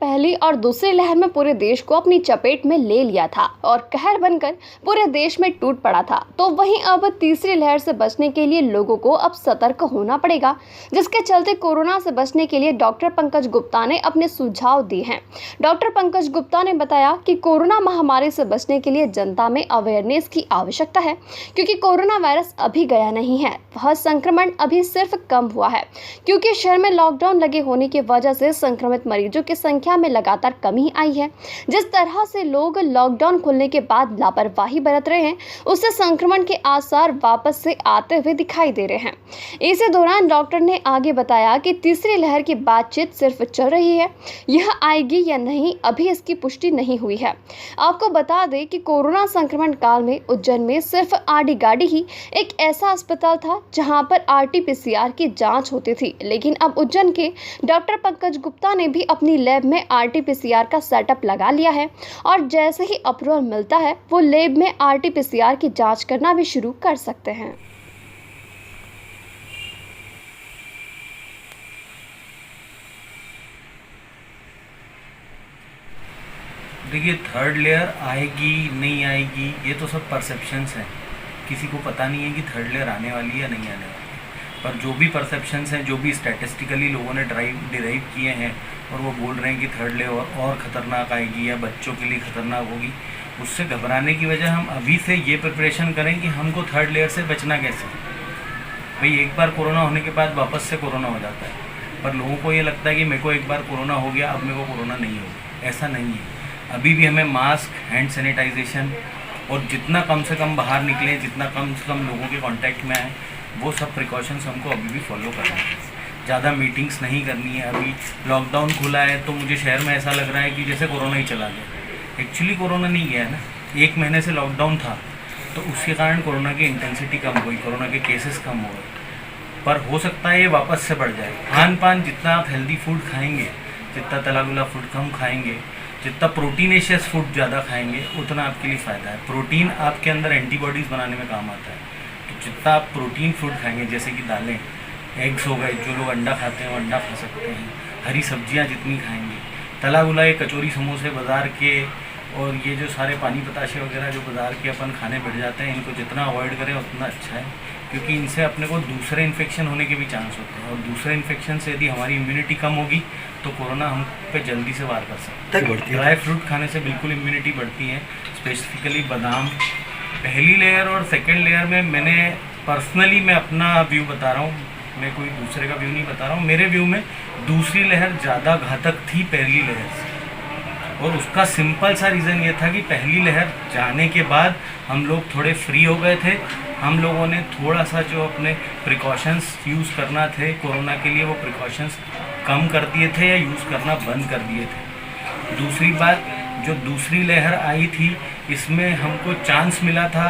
पहली और दूसरी लहर में पूरे देश को अपनी चपेट में ले लिया था और कहर बनकर पूरे देश में टूट पड़ा था, तो वहीं अब तीसरी लहर से बचने के लिए लोगों को अब सतर्क होना पड़ेगा, जिसके चलते कोरोना से बचने के लिए डॉक्टर पंकज गुप्ता ने अपने सुझाव दिए हैं। डॉक्टर पंकज गुप्ता ने बताया कि कोरोना महामारी से बचने के लिए जनता में अवेयरनेस की आवश्यकता है, क्योंकि कोरोना वायरस अभी गया नहीं है, वह संक्रमण अभी सिर्फ कम हुआ है, क्योंकि शहर में लॉकडाउन लगे होने की वजह से संक्रमित मरीजों की संख्या में लगातार कमी आई है। जिस तरह से लोग लॉकडाउन खुलने के बाद लापरवाही बरत रहे हैं, उससे संक्रमण के आसार वापस से आते हुए दिखाई दे रहे हैं। इसी दौरान डॉक्टर ने आगे बताया कि तीसरी लहर की बातचीत सिर्फ चल रही है, यह आएगी या नहीं अभी इसकी पुष्टि नहीं हुई है। आपको बता दें कि कोरोना संक्रमण काल में उज्जैन में सिर्फ आड़ी गाड़ी ही एक ऐसा अस्पताल था जहां पर RT-PCR की जांच होती थी, लेकिन अब उज्जैन के डॉक्टर पंकज गुप्ता ने भी अपनी लैब में RT-PCR का सेटअप लगा लिया है और जैसे ही अप्रूवल मिलता है वो लैब में RT-PCR की जांच करना भी शुरू कर सकते हैं। देखिए, थर्ड लेयर आएगी नहीं आएगी ये तो सब परसेप्शंस हैं। किसी को पता नहीं है कि थर्ड लेयर आने वाली है या नहीं आने वाली, पर जो भी परसेप्शंस हैं, जो भी स्टैटिस्टिकली लोगों ने डिराइव किए हैं और वो बोल रहे हैं कि थर्ड लेयर और ख़तरनाक आएगी या बच्चों के लिए ख़तरनाक होगी, उससे घबराने की वजह हम अभी से ये प्रिपरेशन करें कि हमको थर्ड लेयर से बचना कैसे। भाई, एक बार कोरोना होने के बाद वापस से कोरोना हो जाता है, पर लोगों को ये लगता है कि मेरे को एक बार कोरोना हो गया, अब मेरे को कोरोना नहीं होगा। ऐसा नहीं है। अभी भी हमें मास्क, हैंड सैनिटाइजेशन और जितना कम से कम बाहर निकलें, जितना कम से कम लोगों के कांटेक्ट में आए, वो सब प्रिकॉशंस हमको अभी भी फॉलो करना है। ज़्यादा मीटिंग्स नहीं करनी है। अभी लॉकडाउन खुला है तो मुझे शहर में ऐसा लग रहा है कि जैसे कोरोना ही चला गया। एक्चुअली कोरोना नहीं गया है ना, 1 महीने से लॉकडाउन था, तो उसके कारण कोरोना की इंटेंसिटी कम हुई, कोरोना के केसेस कम हो गए, पर हो सकता है ये वापस से बढ़ जाए। खान पान, जितना आप हेल्दी फूड खाएंगे, जितना तला गुला फूड कम खाएंगे, जितना प्रोटीनेशियस फूड ज़्यादा खाएंगे, उतना आपके लिए फ़ायदा है। प्रोटीन आपके अंदर एंटीबॉडीज़ बनाने में काम आता है, तो जितना आप प्रोटीन फूड खाएंगे, जैसे कि दालें, एग्स हो गए, जो लोग अंडा खाते हैं वो अंडा खा सकते हैं, हरी सब्जियां जितनी खाएंगे, तला गुला ये कचौरी समोसे बाज़ार के और ये जो सारे पानी पताशे वगैरह जो बाज़ार के अपन खाने बैठ जाते हैं, इनको जितना अवॉइड करें उतना अच्छा है, क्योंकि इनसे अपने को दूसरे इन्फेक्शन होने के भी चांस होते हैं, और दूसरे इन्फेक्शन से यदि हमारी इम्यूनिटी कम होगी तो कोरोना हम पे जल्दी से वार कर सकता है। ड्राई फ्रूट खाने से बिल्कुल इम्यूनिटी बढ़ती है, स्पेसिफिकली बादाम। पहली लेयर और सेकेंड लेयर में मैंने पर्सनली, मैं अपना व्यू बता रहा हूँ, मैं कोई दूसरे का व्यू नहीं बता रहा हूँ, मेरे व्यू में दूसरी लहर ज़्यादा घातक थी पहली लहर से, और उसका सिंपल सा रीज़न ये था कि पहली लहर जाने के बाद हम लोग थोड़े फ्री हो गए थे। हम लोगों ने थोड़ा सा जो अपने प्रिकॉशंस यूज़ करना थे कोरोना के लिए, वो प्रिकॉशंस कम कर दिए थे या यूज़ करना बंद कर दिए थे। दूसरी बात, जो दूसरी लहर आई थी, इसमें हमको चांस मिला था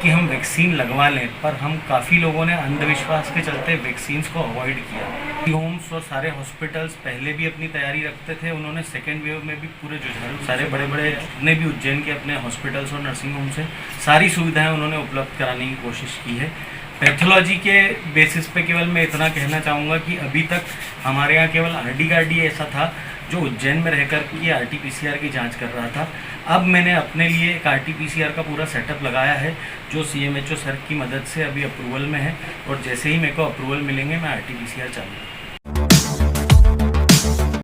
कि हम वैक्सीन लगवा लें, पर हम काफ़ी लोगों ने अंधविश्वास के चलते वैक्सीन्स को अवॉइड किया। होम्स और सारे हॉस्पिटल्स पहले भी अपनी तैयारी रखते थे, उन्होंने सेकेंड वेव में भी पूरे जुझारू सारे बड़े बड़े जितने भी उज्जैन के अपने हॉस्पिटल्स और नर्सिंग होम से सारी सुविधाएं उन्होंने उपलब्ध कराने की कोशिश की है। पैथोलॉजी के बेसिस पे केवल मैं इतना कहना चाहूँगा कि अभी तक हमारे यहाँ केवल RD-गार्डी ऐसा था जो उज्जैन में रहकर के RT-PCR की जांच कर रहा था। अब मैंने अपने लिए एक RT-PCR का पूरा सेटअप लगाया है, जो CMHO सर की मदद से अभी अप्रूवल में है, और जैसे ही मेरे को अप्रूवल मिलेंगे मैं RT-PCR चालू